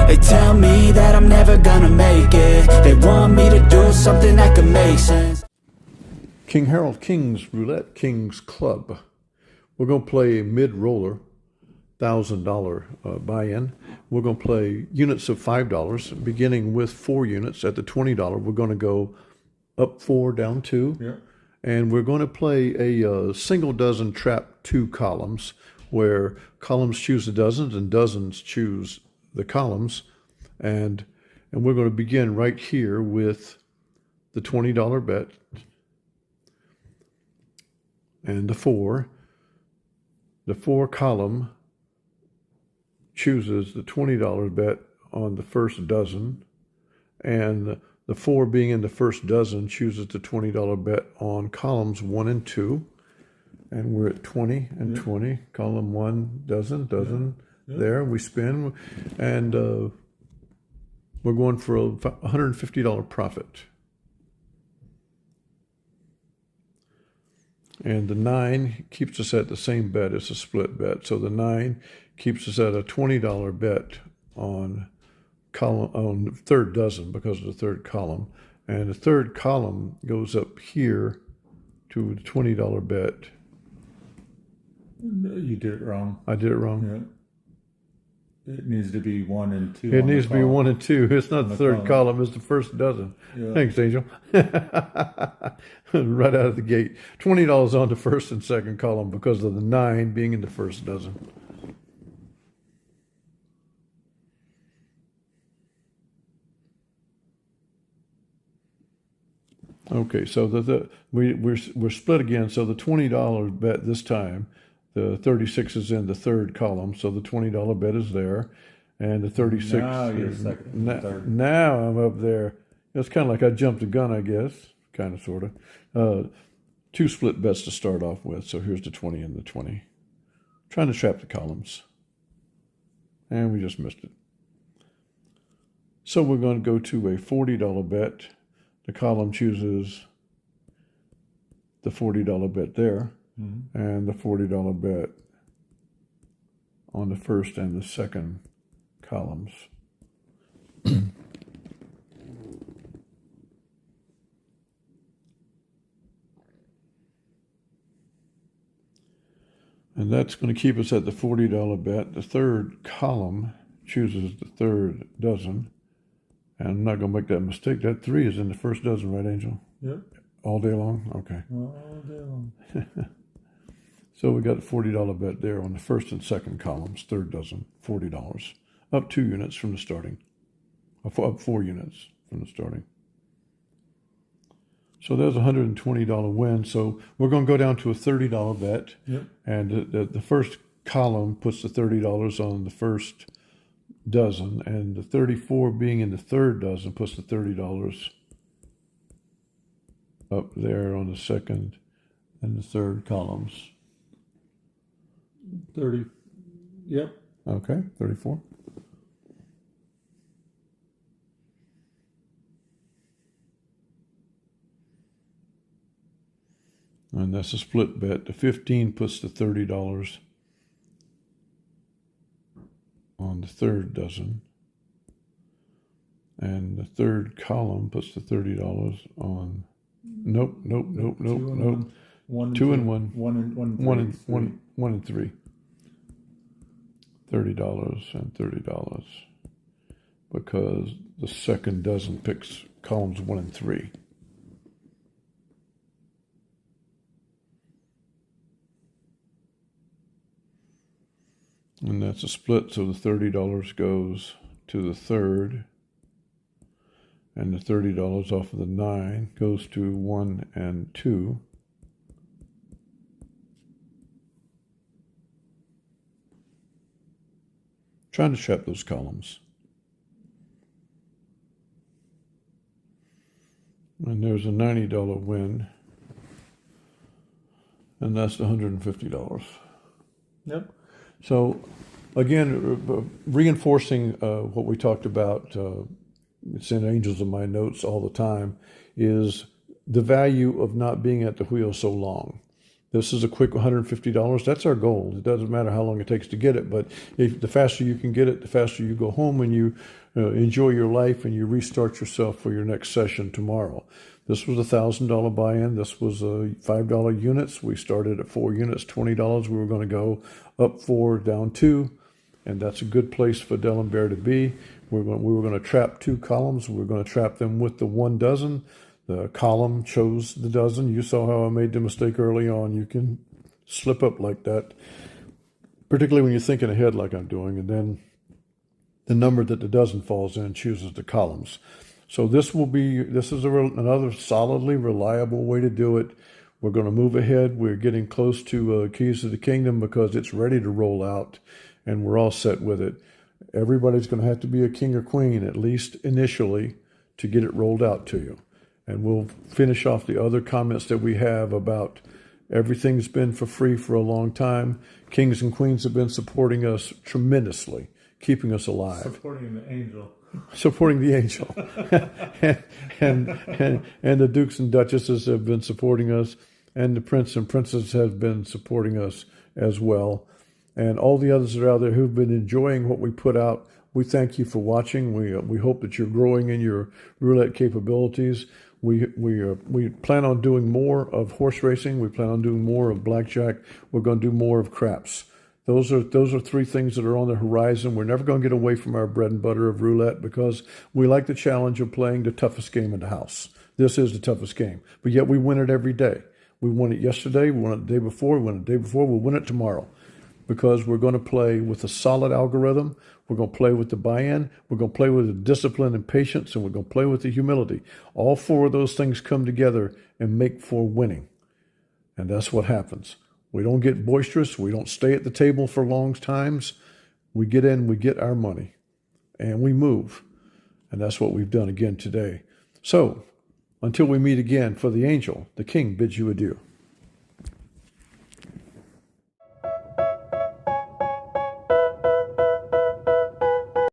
They tell me that I'm never gonna make it. They want me to do something that could make sense. King Harold King's Roulette King's Club. We're going to play mid-roller, $1,000 buy-in. We're going to play units of $5, beginning with 4 units at the $20. We're going to go up 4, down 2. Yeah. And we're going to play a single dozen trap 2 columns, where columns choose the dozens and dozens choose the columns. And we're going to begin right here with the $20 bet and the 4. The 4 column chooses the $20 bet on the first dozen, and the 4 being in the first dozen chooses the $20 bet on columns 1 and 2. And we're at 20 and 20. Column 1, dozen. There, we spin, and we're going for a $150 profit. And the 9 keeps us at the same bet. It's a split bet. So the 9 keeps us at a $20 bet on the third dozen because of the third column. And the third column goes up here to the $20 bet. You did it wrong. I did it wrong? Yeah. It needs to be 1 and 2. It needs to be 1 and 2. It's not the third column. It's the first dozen. Yeah. Thanks, Angel. Right out of the gate. $20 on the first and second column because of the 9 being in the first dozen. Okay, so we're split again. So the $20 bet this time, the 36 is in the third column, so the $20 bet is there, and the 36. Now you're second. Third. Now I'm up there. It's kind of like I jumped the gun, I guess, kind of, sort of. 2 split bets to start off with. So here's the 20 and the 20. Trying to trap the columns, and we just missed it. So we're going to go to a $40 bet. The column chooses the $40 bet there, and the $40 bet on the first and the second columns. And that's going to keep us at the $40 bet. The third column chooses the third dozen. And I'm not going to make that mistake. That 3 is in the first dozen, right, Angel? Yep. All day long? Okay. All day long. So we got a $40 bet there on the first and second columns, third dozen, $40. Up 2 units from the starting. Up 4 units from the starting. So there's a $120 win. So we're going to go down to a $30 bet. Yep. And the first column puts the $30 on the first dozen, and the 34 being in the third dozen puts the $30 up there on the second and the third columns. 30. Yep. Okay, 34. And that's a split bet. The 15 puts the $30 on the third dozen, and the third column puts the $30 on. Nope. 2 and 1. 1 and 3. $30 and $30 because the second dozen picks columns 1 and 3. And that's a split, so the $30 goes to the third, and the $30 off of the 9 goes to 1 and 2. Trying to trap those columns. And there's a $90 win, and that's the $150. Yep. So, again, reinforcing what we talked about, it's in Angels in my notes all the time, is the value of not being at the wheel so long. This is a quick $150. That's our goal. It doesn't matter how long it takes to get it, but if the faster you can get it, the faster you go home and you enjoy your life and you restart yourself for your next session tomorrow. This was a $1,000 buy-in. This was $5 units. We started at 4 units, $20. We were going to go up 4, down 2, and that's a good place for Dell and Bear to be. We were going to trap 2 columns. We were going to trap them with the 1 dozen. The column chose the dozen. You saw how I made the mistake early on. You can slip up like that, particularly when you're thinking ahead like I'm doing, and then the number that the dozen falls in chooses the columns. So this is another solidly reliable way to do it. We're going to move ahead. We're getting close to Keys to the Kingdom because it's ready to roll out, and we're all set with it. Everybody's going to have to be a king or queen, at least initially, to get it rolled out to you. And we'll finish off the other comments that we have about everything's been for free for a long time. Kings and queens have been supporting us tremendously, keeping us alive. Supporting the angel. Supporting the angel. and the dukes and duchesses have been supporting us, and the prince and princess have been supporting us as well. And all the others that are out there who've been enjoying what we put out, we thank you for watching. We hope that you're growing in your roulette capabilities. We plan on doing more of horse racing. We plan on doing more of blackjack. We're going to do more of craps. Those are 3 things that are on the horizon. We're never going to get away from our bread and butter of roulette because we like the challenge of playing the toughest game in the house. This is the toughest game, but yet we win it every day. We won it yesterday. We won it the day before. We won it the day before. We'll win it tomorrow because we're going to play with a solid algorithm. We're going to play with the buy-in. We're going to play with the discipline and patience, and we're going to play with the humility. All 4 of those things come together and make for winning. And that's what happens. We don't get boisterous. We don't stay at the table for long times. We get in, we get our money, and we move. And that's what we've done again today. So, until we meet again, for the angel, the king bids you adieu.